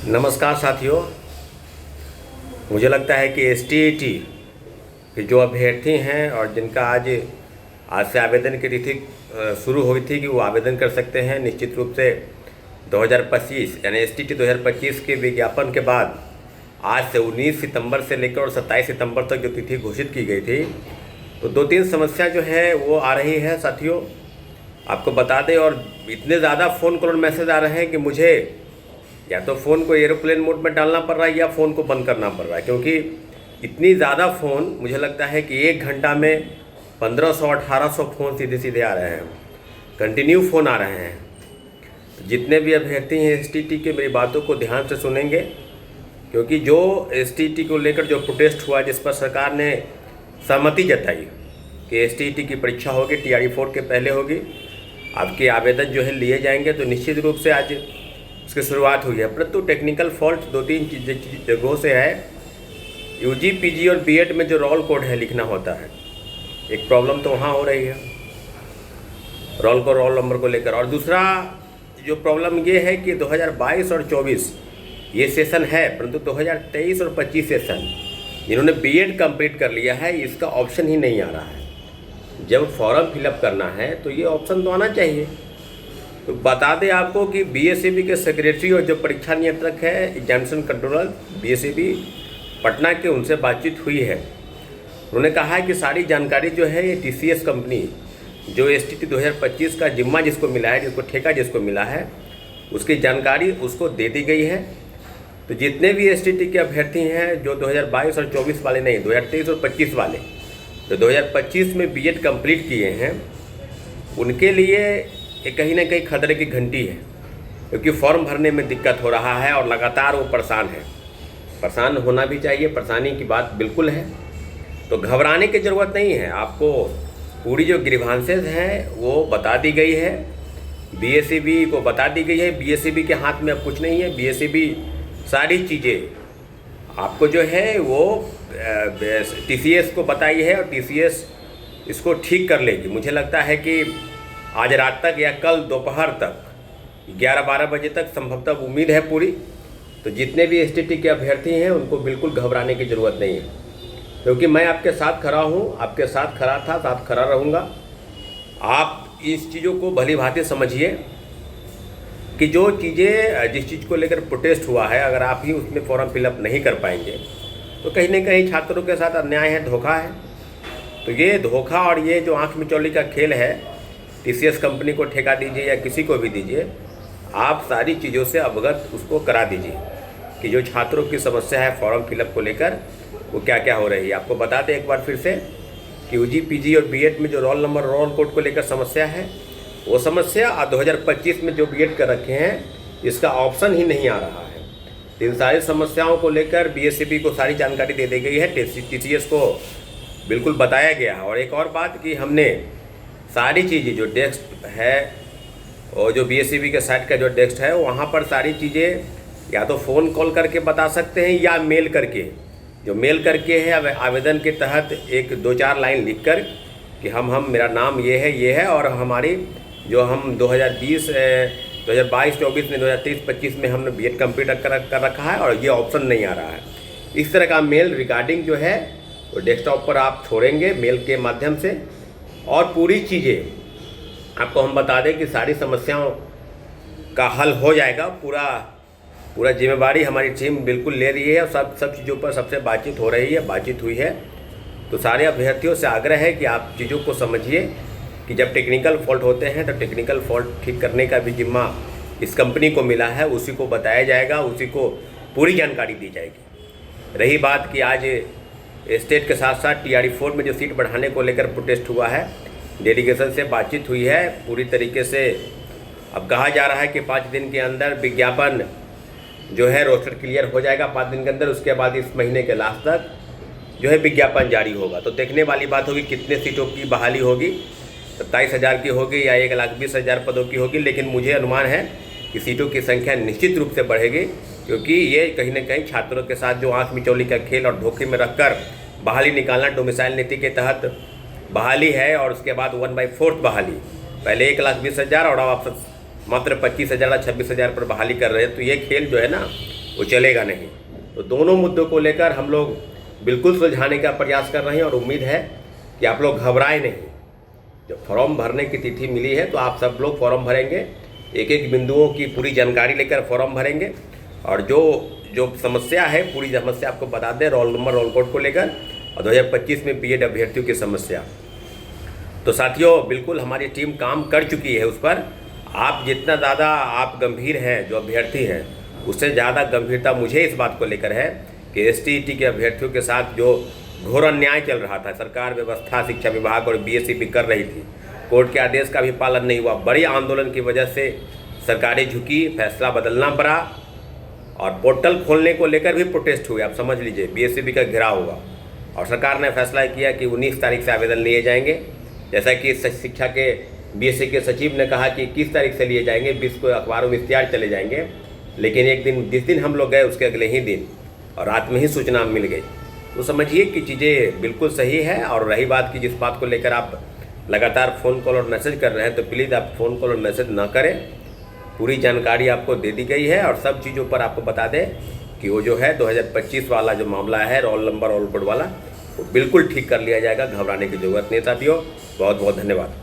नमस्कार साथियों। मुझे लगता है कि एसटीईटी के जो अभ्यर्थी हैं और जिनका आज से आवेदन की तिथि शुरू हुई थी कि वो आवेदन कर सकते हैं, निश्चित रूप से 2025 यानी एसटीईटी 2025 के विज्ञापन के बाद आज से 19 सितंबर से लेकर और 27 सितंबर तक जो तिथि घोषित की गई थी, तो 2-3 समस्या जो है वो आ रही है साथियों। आपको बता दें, और इतने ज़्यादा फ़ोन कॉल और मैसेज आ रहे हैं कि मुझे या तो फ़ोन को एरोप्लेन मोड में डालना पड़ रहा है या फ़ोन को बंद करना पड़ रहा है, क्योंकि इतनी ज़्यादा फ़ोन, मुझे लगता है कि 1 घंटा में 1500-1800 फ़ोन सीधे सीधे आ रहे हैं, कंटिन्यू फ़ोन आ रहे हैं। जितने भी अभ्यर्थी हैं एसटीईटी के, मेरी बातों को ध्यान से सुनेंगे, क्योंकि जो एसटीईटी को लेकर जो प्रोटेस्ट हुआ, जिस पर सरकार ने सहमति जताई कि एसटीईटी की परीक्षा होगी, टीआरई 4 के पहले होगी, आपके आवेदन जो है लिए जाएंगे, तो निश्चित रूप से आज उसकी शुरुआत हुई है। परंतु टेक्निकल फॉल्ट 2-3 जगहों से है। यूजी, पीजी और बीएड में जो रोल कोड है लिखना होता है, एक प्रॉब्लम तो वहाँ हो रही है रोल नंबर को लेकर। और दूसरा जो प्रॉब्लम ये है कि 2022 और 24 ये सेशन है, परंतु 2023 और 25 सेशन जिन्होंने बीएड कंप्लीट कर लिया है, इसका ऑप्शन ही नहीं आ रहा है। जब फॉर्म फिलअप करना है तो ये ऑप्शन तो आना चाहिए। तो बता दें आपको कि बीएसईबी के सेक्रेटरी और जो परीक्षा नियंत्रक है, एग्जामिनेशन कंट्रोलर बीएसईबी पटना के, उनसे बातचीत हुई है। उन्होंने कहा है कि सारी जानकारी जो है ये टीसीएस कंपनी, जो एसटीईटी 2025 का जिम्मा जिसको मिला है, जिसको ठेका जिसको मिला है, उसकी जानकारी उसको दे दी गई है। तो जितने भी एसटीईटी के अभ्यर्थी हैं जो 2022 और 24 वाले नहीं, 2023 और 25 वाले, जो 2025 में बीएड कंप्लीट किए हैं, उनके लिए ये कहीं ना कहीं खतरे की घंटी है, क्योंकि फॉर्म भरने में दिक्कत हो रहा है और लगातार वो परेशान है। परेशान होना भी चाहिए, परेशानी की बात बिल्कुल है, तो घबराने की ज़रूरत नहीं है। आपको पूरी जो ग्रीवांसेस हैं वो बता दी गई है, बीएसईबी को बता दी गई है। बीएसईबी के हाथ में अब कुछ नहीं है। बीएसईबी सारी चीज़ें आपको जो है वो टीसीएस को बताई है और टीसीएस इसको ठीक कर लेगी। मुझे लगता है कि आज रात तक या कल दोपहर तक 11-12 बजे तक संभवतः उम्मीद है पूरी। तो जितने भी एसटीईटी के अभ्यर्थी हैं उनको बिल्कुल घबराने की ज़रूरत नहीं है, क्योंकि मैं आपके साथ खड़ा हूँ, आपके साथ खड़ा था, साथ खड़ा रहूँगा। आप इस चीज़ों को भली भांति समझिए कि जो चीज़ें, जिस चीज़ को लेकर प्रोटेस्ट हुआ है, अगर आप ही उसमें फॉर्म फिलअप नहीं कर पाएंगे तो कहीं ना कहीं छात्रों के साथ अन्याय है, धोखा है। तो ये धोखा और ये जो आँख मिचौली का खेल है, टीसीएस कंपनी को ठेका दीजिए या किसी को भी दीजिए, आप सारी चीज़ों से अवगत उसको करा दीजिए कि जो छात्रों की समस्या है फॉर्म फिलअप को लेकर, वो क्या क्या हो रही है। आपको बता दें एक बार फिर से कि यूजी, पीजी और बीएड में जो रोल नंबर, रोल कोड को लेकर समस्या है, वो समस्या 2025 में जो बीएड कर रखे हैं, इसका ऑप्शन ही नहीं आ रहा है। तो इन सारी समस्याओं को लेकर बीएसईबी को सारी जानकारी दे दी गई है, टीसीएस को बिल्कुल बताया गया है। और एक और बात कि हमने सारी चीज़ें, जो डेस्क है और जो बीएसईबी के साइट का जो डेस्क है, वहाँ पर सारी चीज़ें या तो फ़ोन कॉल करके बता सकते हैं या मेल करके। जो मेल करके है, आवेदन के तहत 1-2-4 लाइन लिख कर कि हम मेरा नाम ये है और हमारी जो हम 2022, 24 में 2023-25 में हमने बीएड कंप्लीट कर रखा है और ये ऑप्शन नहीं आ रहा है। इस तरह का मेल रिकॉर्डिंग जो है वो डेस्कटॉप पर आप छोड़ेंगे मेल के माध्यम से, और पूरी चीज़ें आपको हम बता दें कि सारी समस्याओं का हल हो जाएगा। पूरा जिम्मेवारी हमारी टीम बिल्कुल ले रही है और सब चीज़ों पर सबसे बातचीत हो रही है, बातचीत हुई है। तो सारे अभ्यर्थियों से आग्रह है कि आप चीज़ों को समझिए कि जब टेक्निकल फॉल्ट होते हैं तो टेक्निकल फॉल्ट ठीक करने का भी जिम्मा इस कंपनी को मिला है, उसी को बताया जाएगा, उसी को पूरी जानकारी दी जाएगी। रही बात कि आज स्टेट के साथ साथ टीआरई 4 में जो सीट बढ़ाने को लेकर प्रोटेस्ट हुआ है, डेलीगेशन से बातचीत हुई है पूरी तरीके से। अब कहा जा रहा है कि 5 दिन के अंदर विज्ञापन जो है रोस्टर क्लियर हो जाएगा, 5 दिन के अंदर। उसके बाद इस महीने के लास्ट तक जो है विज्ञापन जारी होगा। तो देखने वाली बात होगी कितने सीटों की बहाली होगी, 27,000 की होगी या 1,20,000 पदों की होगी। लेकिन मुझे अनुमान है कि सीटों की संख्या निश्चित रूप से बढ़ेगी, क्योंकि ये कहीं ना कहीं छात्रों के साथ जो आँख मिचौली का खेल और धोखे में रखकर बहाली निकालना, डोमिसाइल नीति के तहत बहाली है और उसके बाद 1/4 बहाली, पहले 1,20,000 और अब आप मात्र 25,000 या 26,000 पर बहाली कर रहे हैं। तो ये खेल जो है ना, वो चलेगा नहीं। तो दोनों मुद्दों को लेकर हम लोग बिल्कुल सुलझाने का प्रयास कर रहे हैं और उम्मीद है कि आप लोग घबराए नहीं। जब फॉर्म भरने की तिथि मिली है तो आप सब लोग फॉर्म भरेंगे, एक एक बिंदुओं की पूरी जानकारी लेकर फॉर्म भरेंगे और जो जो समस्या है पूरी समस्या आपको बता दें, रोल नंबर रोल कोड को लेकर और 2025 में बीएड अभ्यर्थियों की समस्या। तो साथियों बिल्कुल हमारी टीम काम कर चुकी है उस पर। आप जितना ज़्यादा आप गंभीर हैं जो अभ्यर्थी हैं, उससे ज़्यादा गंभीरता मुझे इस बात को लेकर है कि ST/ET के अभ्यर्थियों के साथ जो घोर अन्याय चल रहा था, सरकार व्यवस्था शिक्षा विभाग और BSEB कर रही थी, कोर्ट के आदेश का भी पालन नहीं हुआ, बड़ी आंदोलन की वजह से सरकारें झुकी, फैसला बदलना पड़ा और पोर्टल खोलने को लेकर भी प्रोटेस्ट हुए। आप समझ लीजिए BSEB का घेराव हुआ और सरकार ने फैसला किया कि 19 तारीख से आवेदन लिए जाएंगे। जैसा कि शिक्षा के BSE के सचिव ने कहा कि 21 तारीख से लिए जाएंगे, 20 को अखबारों में इश्तिहार चले जाएंगे। लेकिन एक दिन जिस दिन हम लोग गए उसके अगले ही दिन और रात में ही सूचना मिल गई। तो समझिए कि चीज़ें बिल्कुल सही है। और रही बात की जिस बात को लेकर आप लगातार फ़ोन कॉल और मैसेज कर रहे हैं, तो प्लीज़ आप फ़ोन कॉल और मैसेज ना करें। पूरी जानकारी आपको दे दी गई है और सब चीज़ों पर आपको बता दें कि वो जो है 2025 वाला जो मामला है रोल नंबर रोल कोड वाला, वो बिल्कुल ठीक कर लिया जाएगा। घबराने की ज़रूरत नहीं साथियों। बहुत बहुत धन्यवाद।